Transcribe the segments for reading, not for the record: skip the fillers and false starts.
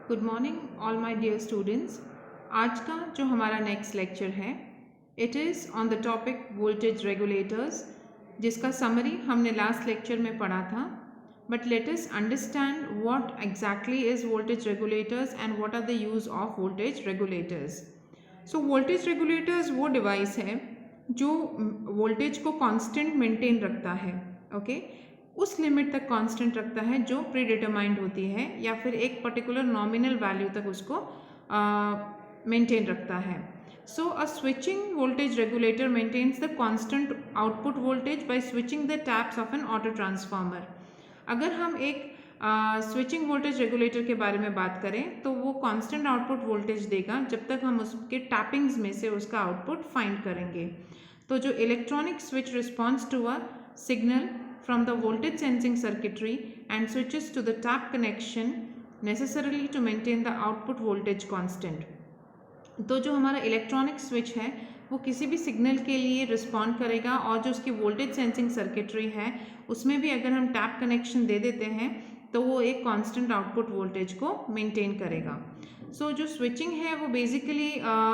Good morning all my dear students. आज का जो हमारा नेक्स्ट लेक्चर है it is on the topic voltage regulators, जिसका समरी हमने लास्ट लेक्चर में पढ़ा था। But let us understand what exactly is voltage regulators and what are the use of voltage regulators. So voltage regulators वो device है जो voltage को constant maintain रखता है। ओके उस लिमिट तक कांस्टेंट रखता है जो प्री डिटरमाइंड होती है, या फिर एक पर्टिकुलर नॉमिनल वैल्यू तक उसको मेंटेन रखता है। So a switching voltage regulator maintains the constant output voltage by switching the taps of an auto transformer. अगर हम एक स्विचिंग वोल्टेज रेगुलेटर के बारे में बात करें तो वो कांस्टेंट आउटपुट वोल्टेज देगा जब तक हम उसके टैपिंग्स में से उसका आउटपुट फाइंड करेंगे। तो जो electronic switch response to a signal from the voltage sensing circuitry and switches to the tap connection necessarily to maintain the output voltage constant। तो जो हमारा इलेक्ट्रॉनिक स्विच है वो किसी भी सिग्नल के लिए रिस्पॉन्ड करेगा, और जो उसकी वोल्टेज सेंसिंग सर्किटरी है उसमें भी अगर हम टैप कनेक्शन दे देते हैं तो वो एक कांस्टेंट आउटपुट वोल्टेज को मेंटेन करेगा। सो जो स्विचिंग है वो बेसिकली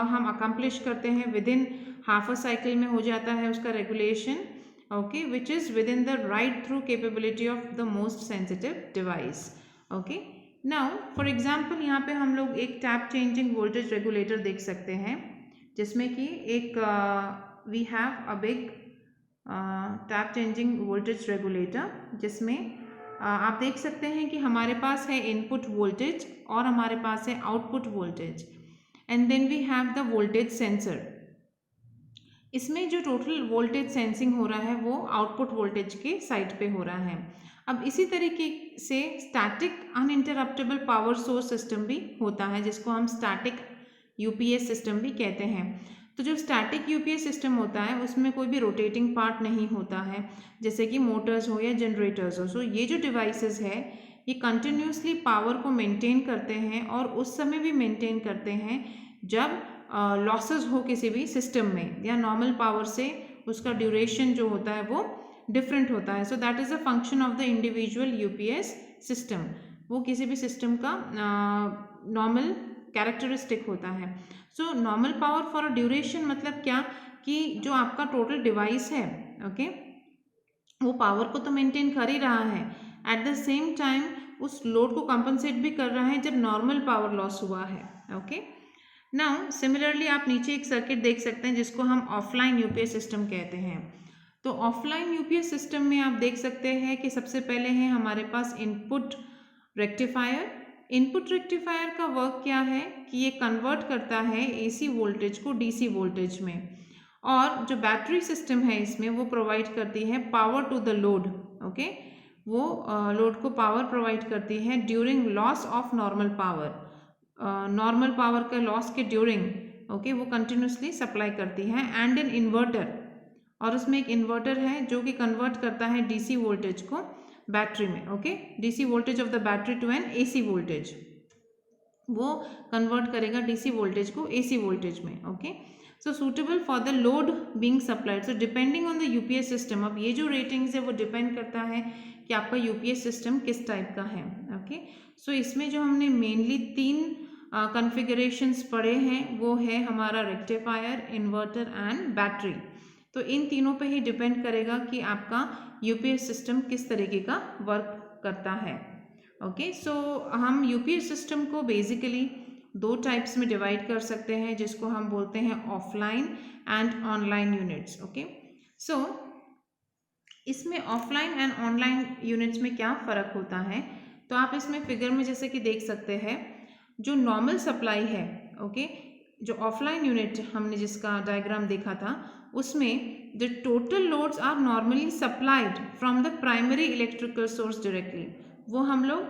हम अकम्प्लिश करते हैं with in half a cycle में हो जाता है उसका regulation, okay, which is within the write through capability of the most sensitive device। okay, now for example यहाँ पे हम लोग एक टैप चेंजिंग वोल्टेज रेगुलेटर देख सकते हैं, जिसमें कि एक we have a big tap changing voltage regulator, जिसमें आप देख सकते हैं कि हमारे पास है इनपुट वोल्टेज और हमारे पास है output voltage, and then we have the voltage sensor. इसमें जो टोटल वोल्टेज सेंसिंग हो रहा है वो आउटपुट वोल्टेज के साइड पे हो रहा है। अब इसी तरीके से static uninterruptible power source system भी होता है, जिसको हम स्टैटिक यूपीएस सिस्टम भी कहते हैं। तो जो स्टैटिक यूपीएस सिस्टम होता है उसमें कोई भी रोटेटिंग पार्ट नहीं होता है, जैसे कि मोटर्स हो या जनरेटर्स हो। सो ये जो डिवाइसेस है ये कंटिन्यूसली पावर को मेंटेन करते हैं, और उस समय भी मेंटेन करते हैं जब लॉसेस हो किसी भी सिस्टम में, या नॉर्मल पावर से उसका ड्यूरेशन जो होता है वो डिफरेंट होता है। So that is a function of the individual UPS system. वो किसी भी सिस्टम का नॉर्मल कैरेक्टरिस्टिक होता है। So normal power for a duration मतलब क्या, कि जो आपका टोटल डिवाइस है ओके वो पावर को तो मेंटेन कर ही रहा है, एट द सेम टाइम उस लोड को कंपनसेट भी कर रहा है जब नॉर्मल पावर लॉस हुआ है। ओके नाउ सिमिलरली आप नीचे एक सर्किट देख सकते हैं जिसको हम ऑफलाइन यूपीएस सिस्टम कहते हैं। तो ऑफलाइन यूपीएस सिस्टम में आप देख सकते हैं कि सबसे पहले है हमारे पास इनपुट रेक्टिफायर। इनपुट रेक्टिफायर का वर्क क्या है कि ये कन्वर्ट करता है एसी वोल्टेज को डीसी वोल्टेज में, और जो बैटरी सिस्टम है इसमें वो प्रोवाइड करती है power to the load. Okay वो लोड को पावर प्रोवाइड करती है during loss of normal power. Normal power का लॉस के ड्यूरिंग ओके वो कंटिन्यूसली सप्लाई करती है। एंड एन इन्वर्टर, और उसमें एक इन्वर्टर है जो कि कन्वर्ट करता है डीसी वोल्टेज को बैटरी में। Okay DC voltage of the battery to an AC voltage, वो कन्वर्ट करेगा डीसी वोल्टेज को एसी वोल्टेज में। Okay so suitable for the load being supplied. So depending on the UPS system, अब ये जो ratings है वो डिपेंड करता है कि आपका यूपीएस सिस्टम किस टाइप का है। ओके सो इसमें जो हमने मेनली तीन कॉन्फ़िगरेशंस पढ़े हैं वो है हमारा रेक्टिफायर, इन्वर्टर एंड बैटरी। तो इन तीनों पे ही डिपेंड करेगा कि आपका यूपीएस सिस्टम किस तरीके का वर्क करता है। ओके सो हम यूपीएस सिस्टम को बेसिकली दो टाइप्स में डिवाइड कर सकते हैं, जिसको हम बोलते हैं offline and online units. Okay so इसमें ऑफलाइन एंड ऑनलाइन यूनिट्स में क्या फ़र्क होता है, तो आप इसमें फिगर में जैसे कि देख सकते हैं जो नॉर्मल सप्लाई है। ओके जो ऑफलाइन यूनिट हमने जिसका डायग्राम देखा था उसमें the total loads are normally supplied from the primary electrical source directly. वो हम लोग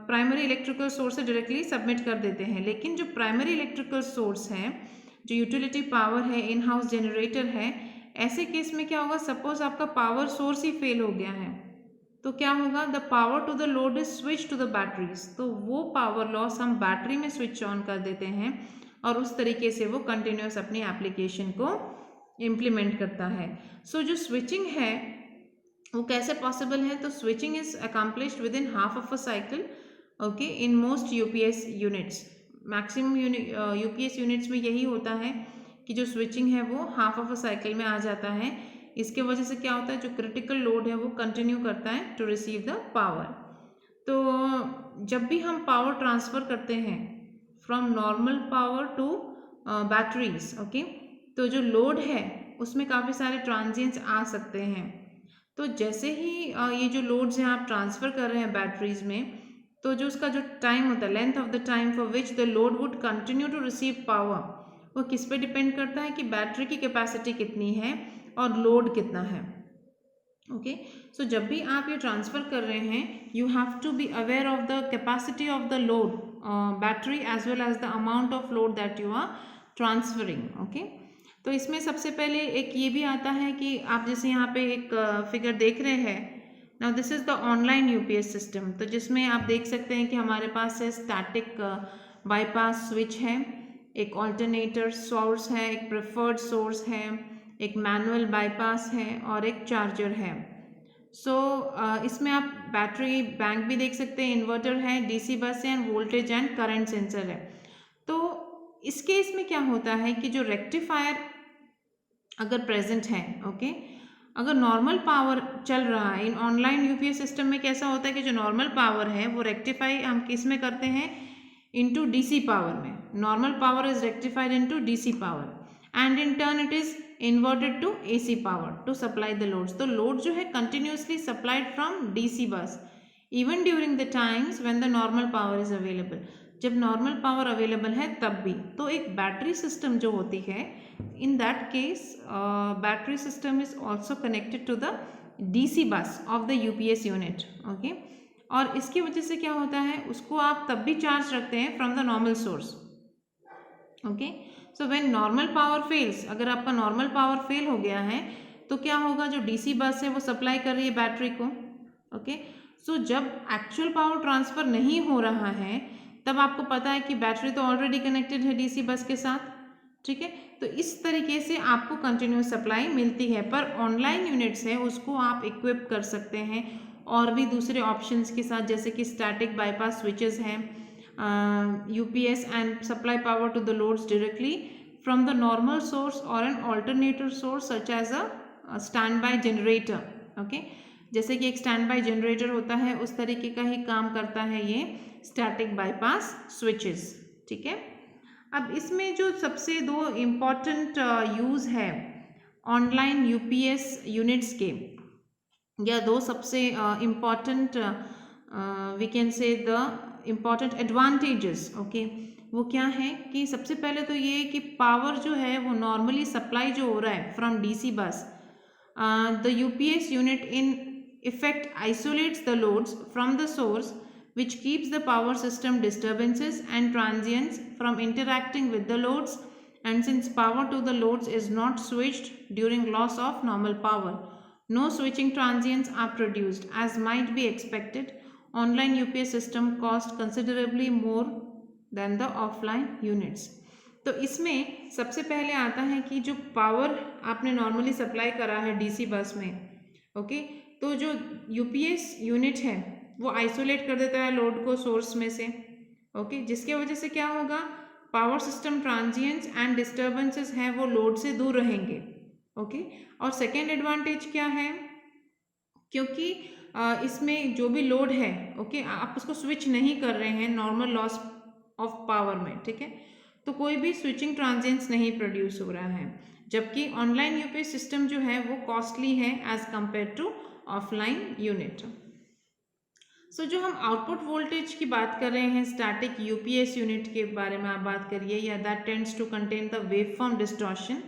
प्राइमरी इलेक्ट्रिकल सोर्स से डायरेक्टली सबमिट कर देते हैं। लेकिन जो प्राइमरी इलेक्ट्रिकल सोर्स है, जो यूटिलिटी पावर है, इन हाउस जनरेटर है, ऐसे केस में क्या होगा, सपोज आपका पावर सोर्स ही फेल हो गया है तो क्या होगा, the power to the load is switch to the batteries. तो वो पावर लॉस हम बैटरी में स्विच ऑन कर देते हैं, और उस तरीके से वो कंटिन्यूस अपनी एप्लीकेशन को इम्प्लीमेंट करता है। सो जो स्विचिंग है वो कैसे पॉसिबल है, तो switching is accomplished with in half of a cycle okay, in most UPS units. Maximum UPS units में यही होता है कि जो स्विचिंग है वो हाफ ऑफ अ साइकिल में आ जाता है। इसके वजह से क्या होता है, जो क्रिटिकल लोड है वो कंटिन्यू करता है टू रिसीव द पावर। तो जब भी हम पावर ट्रांसफ़र करते हैं from normal power to batteries, okay, तो जो लोड है उसमें काफ़ी सारे ट्रांजिएंट्स आ सकते हैं। तो जैसे ही ये जो लोड्स हैं आप ट्रांसफ़र कर रहे हैं बैटरीज में, तो जो उसका जो टाइम होता है, length of the time for which the load would continue to receive power, वो किस पे डिपेंड करता है कि बैटरी की कैपेसिटी कितनी है और लोड कितना है। ओके, सो जब भी आप ये ट्रांसफ़र कर रहे हैं, you have to be aware of the capacity of the load battery as well as the amount of load that you are transferring. Okay, तो इसमें सबसे पहले एक ये भी आता है कि आप जैसे यहाँ पे एक फिगर देख रहे हैं, now this is the online UPS system. तो जिसमें आप देख सकते हैं कि हमारे पास है स्टैटिक बाईपास स्विच है, एक ऑल्टरनेटर सोर्स है, एक प्रेफर्ड सोर्स है, एक मैनुअल बाईपास है और एक चार्जर है। सो इसमें आप बैटरी बैंक भी देख सकते हैं, इन्वर्टर है, डीसी बस है end voltage and current sensor है। तो इस केस में क्या होता है कि जो रेक्टिफायर अगर प्रेजेंट है, ओके, अगर नॉर्मल पावर चल रहा है इन ऑनलाइन यूपीएस सिस्टम में, कैसा होता है कि जो नॉर्मल पावर है वो रेक्टिफाई हम किस में करते हैं, इनटू डीसी पावर में। Normal power is rectified into DC power and in turn it is inverted to AC power to supply the loads. तो लोड जो है continuously supplied from DC bus even during the times when the normal power is available. जब normal power available है तब भी। तो एक battery system जो होती है, in that case battery system is also connected to the DC bus of the UPS unit. Okay, और इसकी वजह से क्या होता है, उसको आप तब भी चार्ज रखते हैं from the normal source. Okay, so when normal power fails, अगर आपका नॉर्मल पावर फेल हो गया है तो क्या होगा, जो डीसी बस है वो सप्लाई कर रही है बैटरी को। ओके, सो जब एक्चुअल पावर ट्रांसफ़र नहीं हो रहा है तब आपको पता है कि बैटरी तो ऑलरेडी कनेक्टेड है डीसी बस के साथ, ठीक है। तो इस तरीके से आपको कंटिन्यूस सप्लाई मिलती है। पर ऑनलाइन यूनिट्स है उसको आप इक्विप कर सकते हैं और भी दूसरे ऑप्शंस के साथ, जैसे कि स्टैटिक बाईपास स्विचेस हैं, UPS and supply power to the loads directly from the normal source or an alternator source such as a standby generator। okay? जैसे कि एक स्टैंड बाई जनरेटर होता है उस तरीके का ही काम करता है ये स्टैटिक बाईपास स्विचेस, ठीक है। अब इसमें जो सबसे दो इम्पॉर्टेंट यूज़ है ऑनलाइन यूपीएस यूनिट्स के, या दो सबसे important we can say the important advantages, okay, वो क्या है कि सबसे पहले तो ये कि पावर जो है वो नॉर्मली सप्लाई जो हो रहा है फ्रॉम डीसी बस, the UPS unit in effect isolates the loads from the source which keeps the power system disturbances and transients from interacting with the loads, and since power to the loads is not switched during loss of normal power, no switching transients are produced as might be expected. Online UPS system cost considerably more than the offline units। तो इसमें सबसे पहले आता है कि जो power आपने normally supply करा है डीसी बस में, ओके, तो जो यूपीएस यूनिट है वो आइसोलेट कर देता है लोड को सोर्स में से, ओके, जिसके वजह से क्या होगा, power system transients and disturbances हैं वो लोड से दूर रहेंगे, ओके। और सेकेंड एडवांटेज क्या है, क्योंकि इसमें जो भी लोड है, ओके, आप उसको स्विच नहीं कर रहे हैं नॉर्मल लॉस ऑफ पावर में, ठीक है, तो कोई भी स्विचिंग ट्रांजिएंट्स नहीं प्रोड्यूस हो रहा है, जबकि ऑनलाइन यूपीएस सिस्टम जो है वो कॉस्टली है as compare to offline unit. So जो हम आउटपुट वोल्टेज की बात कर रहे हैं स्टैटिक यूपीएस यूनिट के बारे में आप बात करिए, या that tends to contain the wave form distortion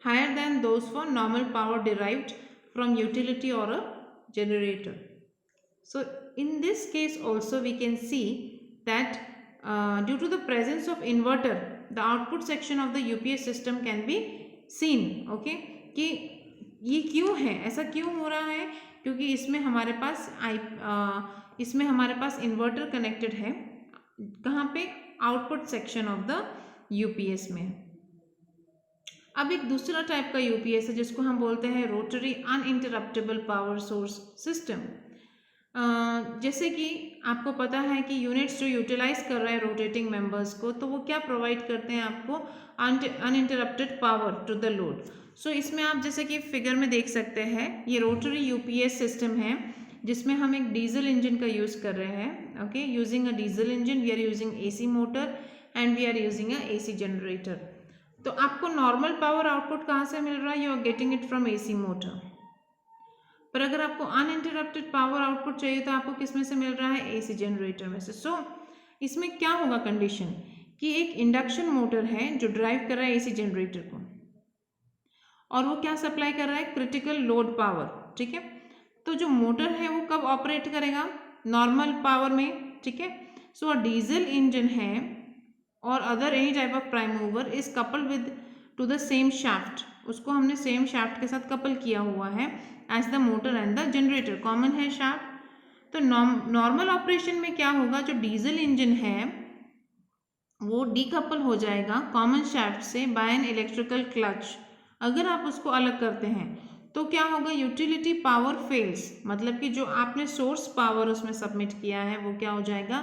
higher than those for normal power derived from utility और a generator। So in this case also we can see that due to the presence of inverter, the output section of the UPS system can be seen, okay, कि ये क्यों है, ऐसा क्यों हो रहा है, क्योंकि इसमें हमारे पास इन्वर्टर कनेक्टेड है, कहाँ पे, output section of the UPS में। अब एक दूसरा टाइप का यूपीएस है जिसको हम बोलते हैं rotary uninterruptible power source system. जैसे कि आपको पता है कि यूनिट्स जो यूटिलाइज कर रहे हैं रोटेटिंग मेंबर्स को, तो वो क्या प्रोवाइड करते हैं आपको, uninterrupted power to the load. So इसमें आप जैसे कि फिगर में देख सकते हैं, ये रोटरी यूपीएस सिस्टम है जिसमें हम एक डीजल इंजन का यूज़ कर रहे हैं। Okay, using a diesel engine we are using AC motor and we are using a AC generator. तो आपको नॉर्मल पावर आउटपुट कहाँ से मिल रहा है, you are getting it from AC motor. पर अगर आपको अनइंटरप्टेड पावर आउटपुट चाहिए तो आपको किस में से मिल रहा है, एसी जनरेटर में से। सो इसमें क्या होगा कंडीशन कि एक इंडक्शन मोटर है जो ड्राइव कर रहा है एसी जनरेटर को, और वो क्या सप्लाई कर रहा है, क्रिटिकल लोड पावर। ठीक है, तो जो मोटर है वो कब ऑपरेट करेगा, नॉर्मल पावर में। ठीक है, सो डीजल इंजन है और other any type of prime mover is coupled with to the same shaft, उसको हमने सेम शाफ्ट के साथ कपल किया हुआ है as the motor and the generator, common है शाफ्ट। तो नॉर्मल ऑपरेशन में क्या होगा, जो डीजल इंजन है वो डीकपल हो जाएगा कॉमन शाफ्ट से बाय एन इलेक्ट्रिकल क्लच। अगर आप उसको अलग करते हैं तो क्या होगा, यूटिलिटी पावर फेल्स, मतलब कि जो आपने सोर्स पावर उसमें सबमिट किया है वो क्या हो जाएगा,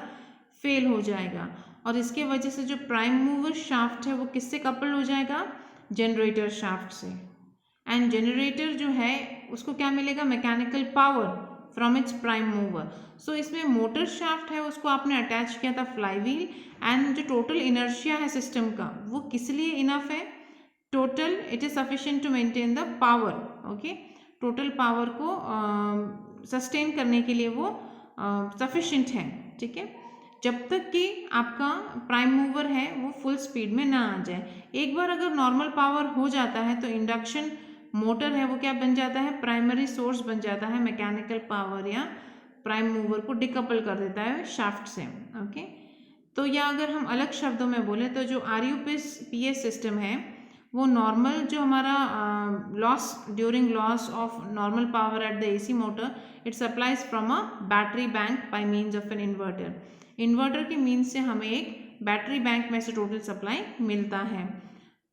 फेल हो जाएगा। और इसके वजह से जो प्राइम मूवर शाफ्ट है वो किससे कपल हो जाएगा, जनरेटर शाफ्ट से। एंड जनरेटर जो है उसको क्या मिलेगा, mechanical power from its prime mover. So इसमें मोटर शाफ्ट है उसको आपने अटैच किया था फ्लाईव्हील, एंड जो टोटल इनर्शिया है सिस्टम का वो किस लिए इनफ है, total it is sufficient to maintain the power. Okay, total power को सस्टेन करने के लिए वो सफिशिएंट है। ठीक है, जब तक कि आपका प्राइम मूवर है वो फुल स्पीड में ना आ जाए। एक बार अगर नॉर्मल पावर हो जाता है तो इंडक्शन मोटर है वो क्या बन जाता है, प्राइमरी सोर्स बन जाता है मैकेनिकल पावर, या प्राइम मूवर को डिकपल कर देता है शाफ्ट से। ओके, तो या अगर हम अलग शब्दों में बोले तो जो RUPS सिस्टम है वो नॉर्मल जो हमारा loss during loss of normal power at the AC motor, it supplies from a battery bank by means of an inverter. Inverter के मीन्स से हमें एक बैटरी बैंक में से टोटल सप्लाई मिलता है।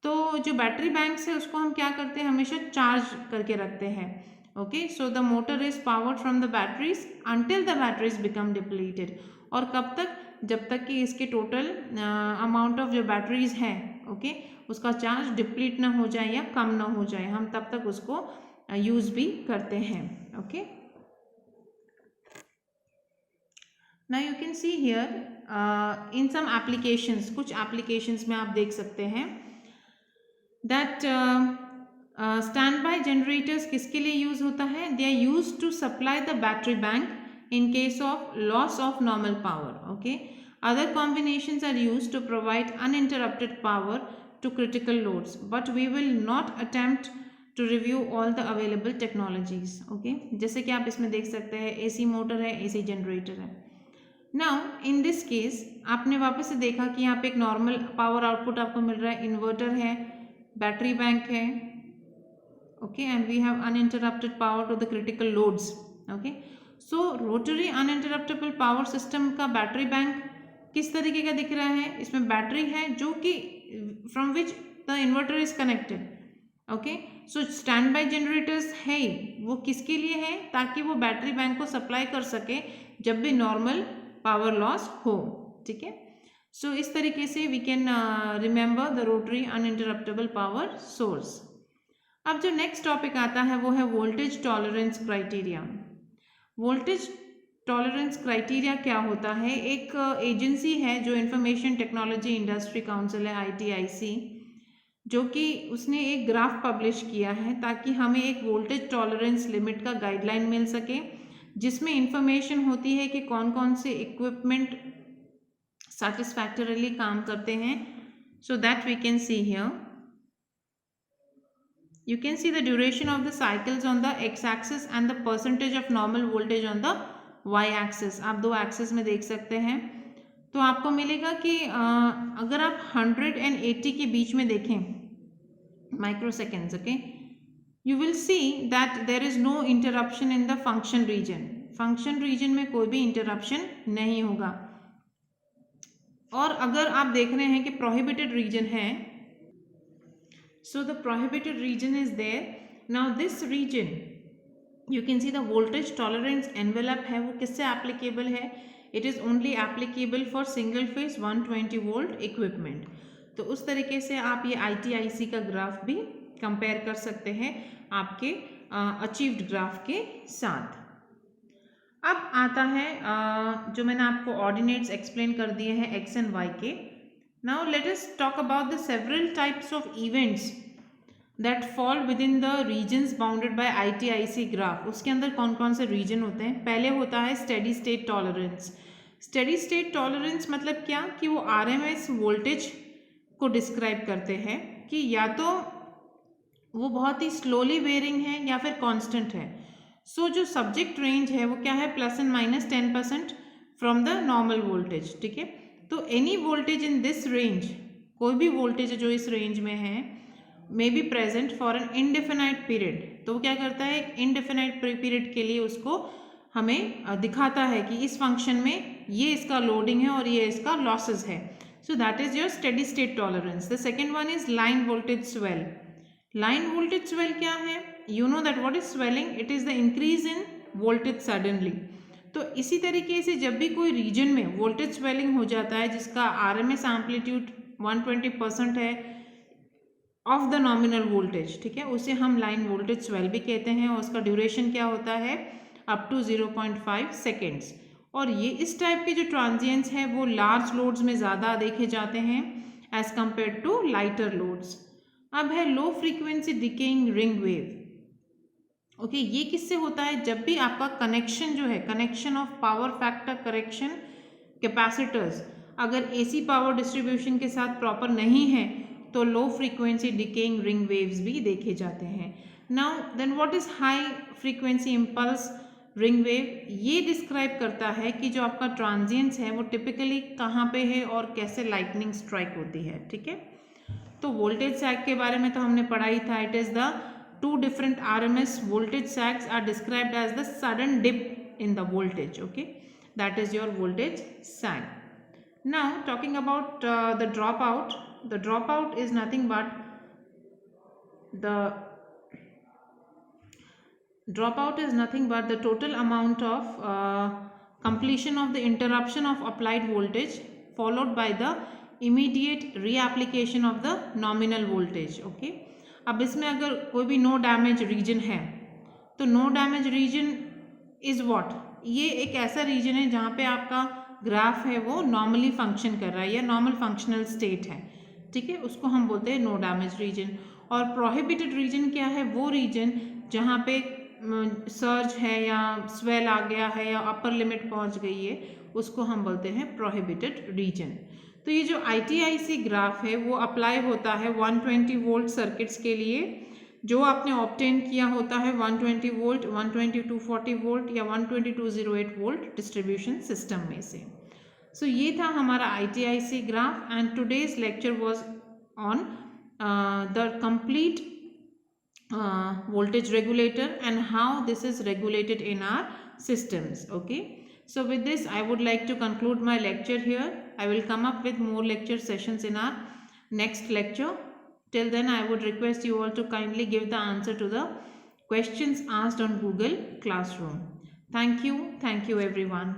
तो जो बैटरी बैंक है उसको हम क्या करते हैं, हमेशा चार्ज करके रखते हैं। Okay, so the motor is powered from the batteries until the batteries become depleted. और कब तक, जब तक कि इसके टोटल अमाउंट ऑफ जो बैटरीज हैं ओके उसका चार्ज डिप्लीट ना हो जाए या कम ना हो जाए, हम तब तक उसको यूज़ भी करते हैं। Okay, now you can see here in some applications, कुछ एप्लीकेशंस में आप देख सकते हैं दैट स्टैंड बाय जनरेटर्स किसके लिए यूज होता है, they are use to supply the battery bank in case of loss of normal power. Okay, other combinations are used to provide uninterrupted power to critical loads, but we will not attempt to review all the available technologies. Okay, जैसे कि आप इसमें देख सकते हैं AC motor है, AC generator है। Now in this case आपने वापस से देखा कि यहाँ पे एक नॉर्मल पावर आउटपुट आपको मिल रहा है, इन्वर्टर है, बैटरी बैंक है। Okay, and we have uninterrupted power to the critical loads. Okay, so rotary uninterruptible power system का बैटरी बैंक किस तरीके का दिख रहा है, इसमें बैटरी है जो कि from which the inverter is connected. Okay, so stand by generators है वो किसके लिए है, ताकि वो बैटरी बैंक को सप्लाई कर सके जब भी नॉर्मल पावर लॉस हो। ठीक है, सो इस तरीके से we can remember the rotary uninterruptible power source. अब जो नेक्स्ट टॉपिक आता है वो है voltage tolerance criteria. Voltage tolerance criteria क्या होता है, एक एजेंसी है जो इंफॉर्मेशन टेक्नोलॉजी इंडस्ट्री काउंसिल है ITIC, जो कि उसने एक ग्राफ पब्लिश किया है ताकि हमें एक वोल्टेज टॉलरेंस लिमिट का गाइडलाइन मिल सके, जिसमें इंफॉर्मेशन होती है कि कौन कौन से इक्विपमेंट satisfactorily काम करते हैं। So that we can see here, you can see the duration of the cycles on the x-axis and the percentage of normal voltage on the y-axis। आप दो एक्सिस में देख सकते हैं, तो आपको मिलेगा कि अगर आप 180 के बीच में देखें microseconds, okay, you will see that there is no interruption in the function region। Function region में कोई भी इंटरप्शन नहीं होगा। और अगर आप देख रहे हैं कि प्रोहिबिटेड रीजन है, so the prohibited region is there। now this region you can see the voltage tolerance envelope है वो किससे एप्लीकेबल है, it is only applicable for single phase 120 volt equipment. तो उस तरीके से आप ये ITIC का ग्राफ भी कंपेयर कर सकते हैं आपके अचीव्ड ग्राफ के साथ। अब आता है जो मैंने आपको ऑर्डिनेट्स एक्सप्लेन कर दिए हैं x एंड y के। Now let us talk about the several types of events that fall within the regions bounded by ITIC graph. उसके अंदर कौन कौन से रीजन होते हैं? पहले होता है steady state tolerance. Steady state tolerance मतलब क्या कि वो RMS वोल्टेज को डिस्क्राइब करते हैं कि या तो वो बहुत ही स्लोली वेरिंग है या फिर कांस्टेंट है। सो जो सब्जेक्ट रेंज है वो क्या है, +& फ्रॉम द नॉर्मल वोल्टेज, ठीक है। तो any voltage in this range, कोई भी वोल्टेज जो इस रेंज में है, may be present for an indefinite period. तो वो क्या करता है, एक इनडेफिनाइट पीरियड के लिए उसको हमें दिखाता है कि इस फंक्शन में ये इसका लोडिंग है और ये इसका लॉसेस है। So that is your steady state tolerance. The second one is line voltage swell. Line voltage swell क्या है? You know that what is swelling, it is the increase in voltage suddenly. तो इसी तरीके से जब भी कोई रीजन में वोल्टेज स्वेलिंग हो जाता है जिसका RMS एम्पलीट्यूड 120% है ऑफ द नॉमिनल वोल्टेज, ठीक है, उसे हम लाइन वोल्टेज स्वेल भी कहते हैं। और उसका ड्यूरेशन क्या होता है, अप टू 0.5 सेकेंड्स। और ये इस टाइप के जो ट्रांजिएंट्स हैं वो लार्ज लोड्स में ज़्यादा देखे जाते हैं as compare to lighter loads. अब है low frequency decaying ring wave. Okay, ये किससे होता है, जब भी आपका कनेक्शन जो है, connection of power factor correction capacitors अगर AC पावर डिस्ट्रीब्यूशन के साथ प्रॉपर नहीं है तो low frequency decaying ring waves भी देखे जाते हैं। Now then what is high frequency impulse ring wave? ये डिस्क्राइब करता है कि जो आपका ट्रांजिएंट्स है वो टिपिकली कहाँ पे है और कैसे लाइटनिंग स्ट्राइक होती है, ठीक है। तो वोल्टेज सैग के बारे में तो हमने पढ़ा ही था। It is the two different RMS voltage sags are described as the sudden dip in the voltage. Okay, that is your voltage sag. Now talking about the dropout. The dropout is nothing but the total amount of completion of the interruption of applied voltage followed by the immediate reapplication of the nominal voltage. Okay, अब इसमें अगर कोई भी no damage region है तो no damage region is what, ये एक ऐसा रीजन है जहाँ पे आपका ग्राफ है वो नॉर्मली फंक्शन कर रहा है या नॉर्मल फंक्शनल स्टेट है, ठीक है, उसको हम बोलते हैं नो डैमेज रीजन। और प्रोहिबिटेड रीजन क्या है, वो रीजन जहाँ पे सर्ज है या स्वेल आ गया है या अपर लिमिट पहुँच गई है, उसको हम बोलते हैं प्रोहिबिटेड रीजन। तो ये जो ITIC ग्राफ है वो अप्लाई होता है 120 वोल्ट सर्किट्स के लिए जो आपने ऑब्टेन किया होता है 120 वोल्ट, 120 240 वोल्ट या 120 208 वोल्ट डिस्ट्रीब्यूशन सिस्टम में से। सो ये था हमारा ITIC graph and today's lecture was on the complete voltage regulator and how this is regulated in our systems. Okay, so with this I would like to conclude my lecture here. I will come up with more lecture sessions in our next lecture. Till then I would request you all to kindly give the answer to the questions asked on Google Classroom. Thank you everyone.